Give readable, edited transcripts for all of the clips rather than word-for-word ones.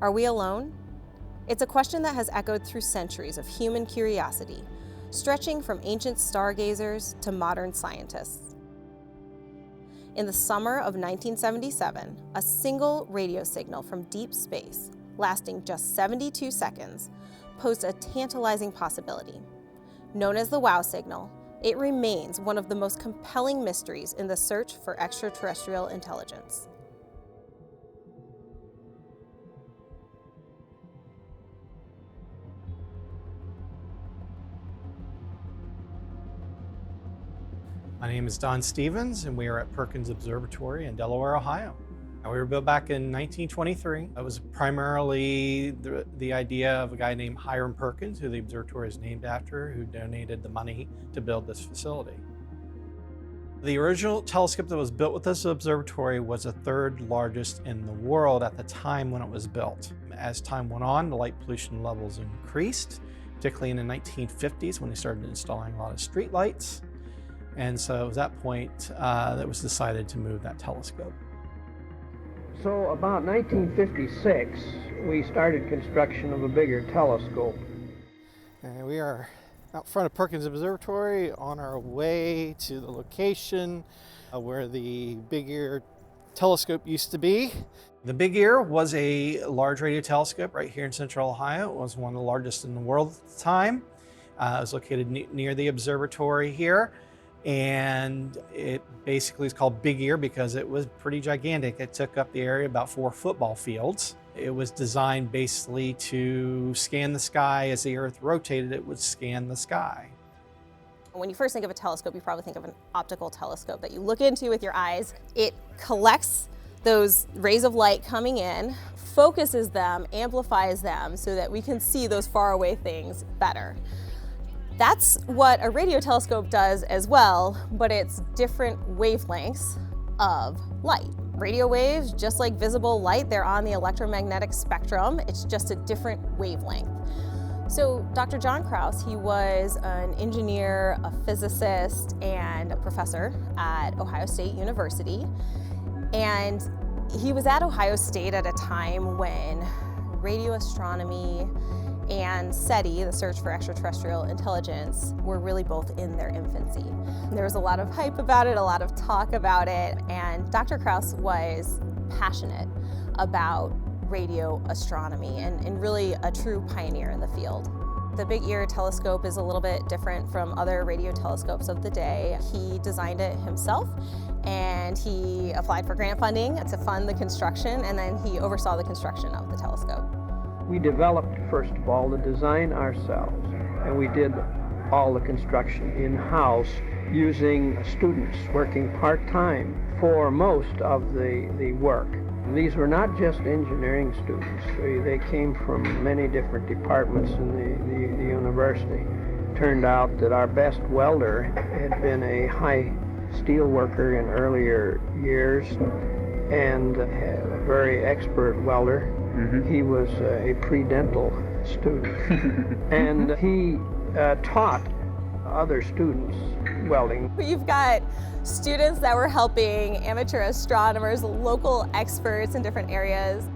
Are we alone? It's a question that has echoed through centuries of human curiosity, stretching from ancient stargazers to modern scientists. In the summer of 1977, a single radio signal from deep space, lasting just 72 seconds, posed a tantalizing possibility. Known as the WOW signal, it remains one of the most compelling mysteries in the search for extraterrestrial intelligence. My name is Don Stevens, and we are at Perkins Observatory in Delaware, Ohio. We were built back in 1923. It was primarily the idea of a guy named Hiram Perkins, who the observatory is named after, who donated the money to build this facility. The original telescope that was built with this observatory was the third largest in the world at the time when it was built. As time went on, the light pollution levels increased, particularly in the 1950s when they started installing a lot of street lights. And so it was that point that was decided to move that telescope. So about 1956, we started construction of a bigger telescope. And we are out front of Perkins Observatory on our way to the location where the Big Ear telescope used to be. The Big Ear was a large radio telescope right here in central Ohio. It was one of the largest in the world at the time. It was located near the observatory here. And it basically is called Big Ear because it was pretty gigantic. It took up the area about 4 football fields. It was designed basically to scan the sky. As the Earth rotated, it would scan the sky. When you first think of a telescope, you probably think of an optical telescope that you look into with your eyes. It collects those rays of light coming in, focuses them, amplifies them so that we can see those faraway things better. That's what a radio telescope does as well, but it's different wavelengths of light. Radio waves, just like visible light, they're on the electromagnetic spectrum. It's just a different wavelength. So Dr. John Krause, he was an engineer, a physicist, and a professor at Ohio State University. And he was at Ohio State at a time when radio astronomy and SETI, the search for extraterrestrial intelligence, were really both in their infancy. There was a lot of hype about it, a lot of talk about it, and Dr. Krause was passionate about radio astronomy and really a true pioneer in the field. The Big Ear telescope is a little bit different from other radio telescopes of the day. He designed it himself, and he applied for grant funding to fund the construction, and then he oversaw the construction of the telescope. We developed, first of all, the design ourselves, and we did all the construction in-house using students working part-time for most of the work. And these were not just engineering students. They came from many different departments in the university. Turned out that our best welder had been a high steel worker in earlier years and a very expert welder. He was a pre-dental student, and he taught other students welding. You've got students that were helping amateur astronomers, local experts in different areas.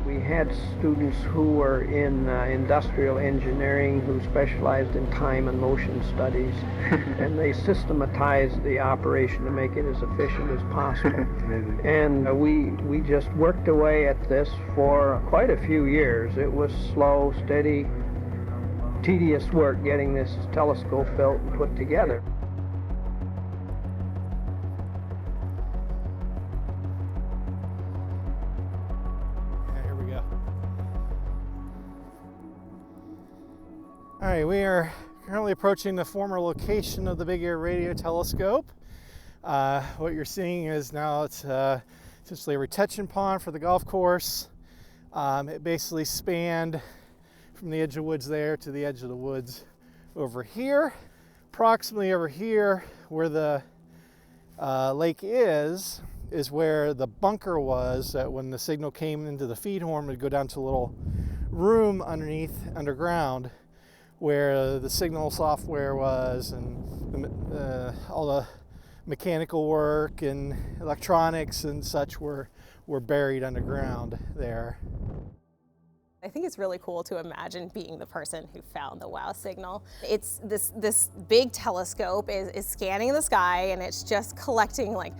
We had students who were in industrial engineering who specialized in time and motion studies, and they systematized the operation to make it as efficient as possible. And we just worked away at this for quite a few years. It was slow, steady, tedious work getting this telescope built and put together. All right, we are currently approaching the former location of the Big Ear radio telescope. What you're seeing is now it's essentially a retention pond for the golf course. It basically spanned from the edge of the woods there to the edge of the woods over here. Approximately over here where the lake is where the bunker was that when the signal came into the feed horn would go down to a little room underground where the signal software was and all the mechanical work and electronics and such were buried underground there. I think it's really cool to imagine being the person who found the WOW signal. It's this big telescope is scanning the sky, and it's just collecting, like,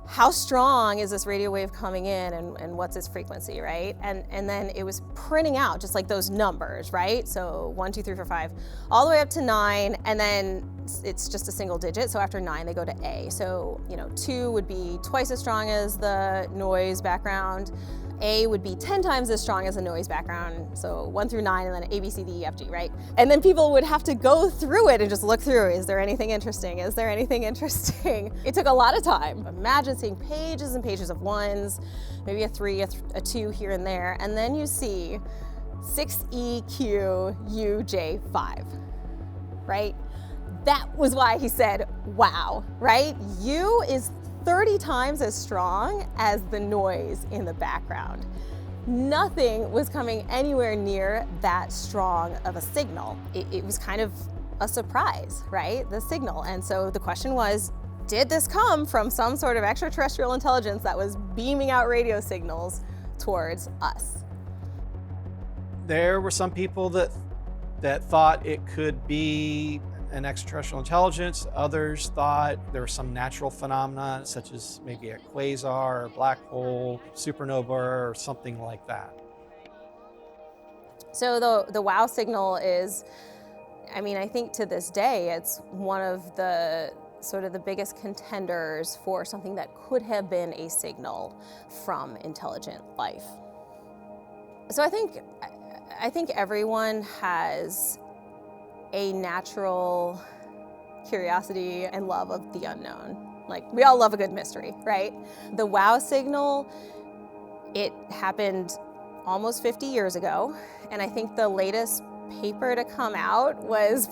how strong is this radio wave coming in, and what's its frequency, right? And then it was printing out just like those numbers, right? So 1, 2, 3, 4, 5, all the way up to 9, and then it's just a single digit. So after 9, they go to A. So, 2 would be twice as strong as the noise background. A would be 10 times as strong as a noise background, so 1 through 9, and then A, B, C, D, E, F, G, right? And then people would have to go through it and just look through, is there anything interesting? Is there anything interesting? It took a lot of time. Imagine seeing pages and pages of 1s, maybe a 3, a 2 here and there, and then you see 6EQUJ5, right? That was why he said, wow, right? U is 30 times as strong as the noise in the background. Nothing was coming anywhere near that strong of a signal. It was kind of a surprise, right? The signal. And so the question was, did this come from some sort of extraterrestrial intelligence that was beaming out radio signals towards us? There were some people that thought it could be an extraterrestrial intelligence. Others thought there was some natural phenomena, such as maybe a quasar, or black hole, supernova, or something like that. So the WOW signal is, I think to this day, it's one of the sort of the biggest contenders for something that could have been a signal from intelligent life. So I think everyone has a natural curiosity and love of the unknown. Like, we all love a good mystery, right? The WOW signal, it happened almost 50 years ago, and I think the latest paper to come out was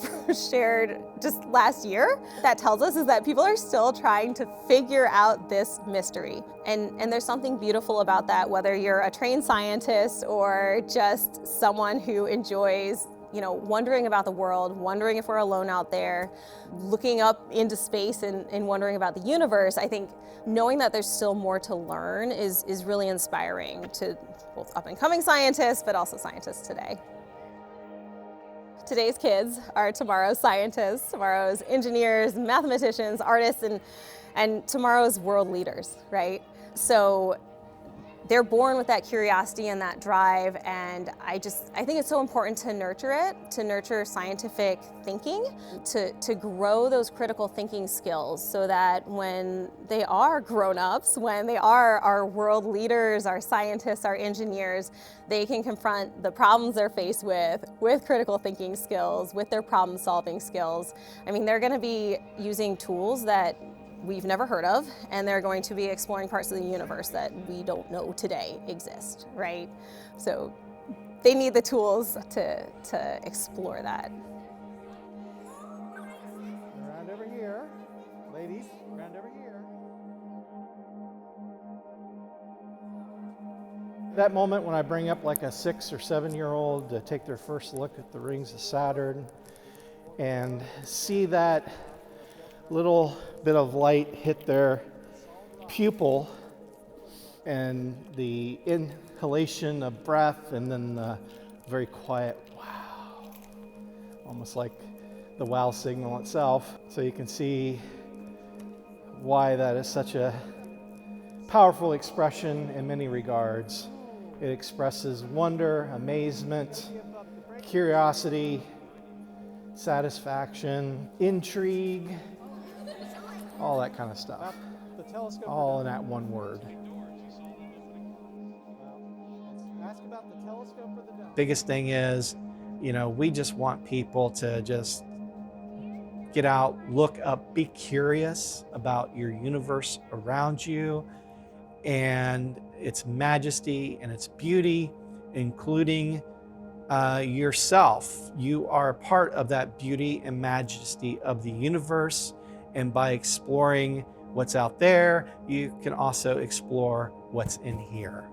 shared just last year. That tells us is that people are still trying to figure out this mystery. And there's something beautiful about that, whether you're a trained scientist or just someone who enjoys wondering about the world, wondering if we're alone out there, looking up into space and wondering about the universe. I think knowing that there's still more to learn is really inspiring to both up-and-coming scientists, but also scientists today. Today's kids are tomorrow's scientists, tomorrow's engineers, mathematicians, artists, and tomorrow's world leaders, right? So they're born with that curiosity and that drive, and I think it's so important to nurture it, to nurture scientific thinking, to grow those critical thinking skills so that when they are grown-ups, when they are our world leaders, our scientists, our engineers, they can confront the problems they're faced with critical thinking skills, with their problem-solving skills. They're gonna be using tools that we've never heard of, and they're going to be exploring parts of the universe that we don't know today exist, right? So they need the tools to explore that. Around over here. Ladies, around over here. That moment when I bring up like a 6 or 7-year-old to take their first look at the rings of Saturn and see that little bit of light hit their pupil, and the inhalation of breath, and then the very quiet wow, almost like the WOW signal itself. So you can see why that is such a powerful expression in many regards. It expresses wonder, amazement, curiosity, satisfaction, intrigue, all that kind of stuff. All in that one word. Ask about the telescope or the dome. Biggest thing is, we just want people to just get out, look up, be curious about your universe around you and its majesty and its beauty, including yourself. You are a part of that beauty and majesty of the universe. And by exploring what's out there, you can also explore what's in here.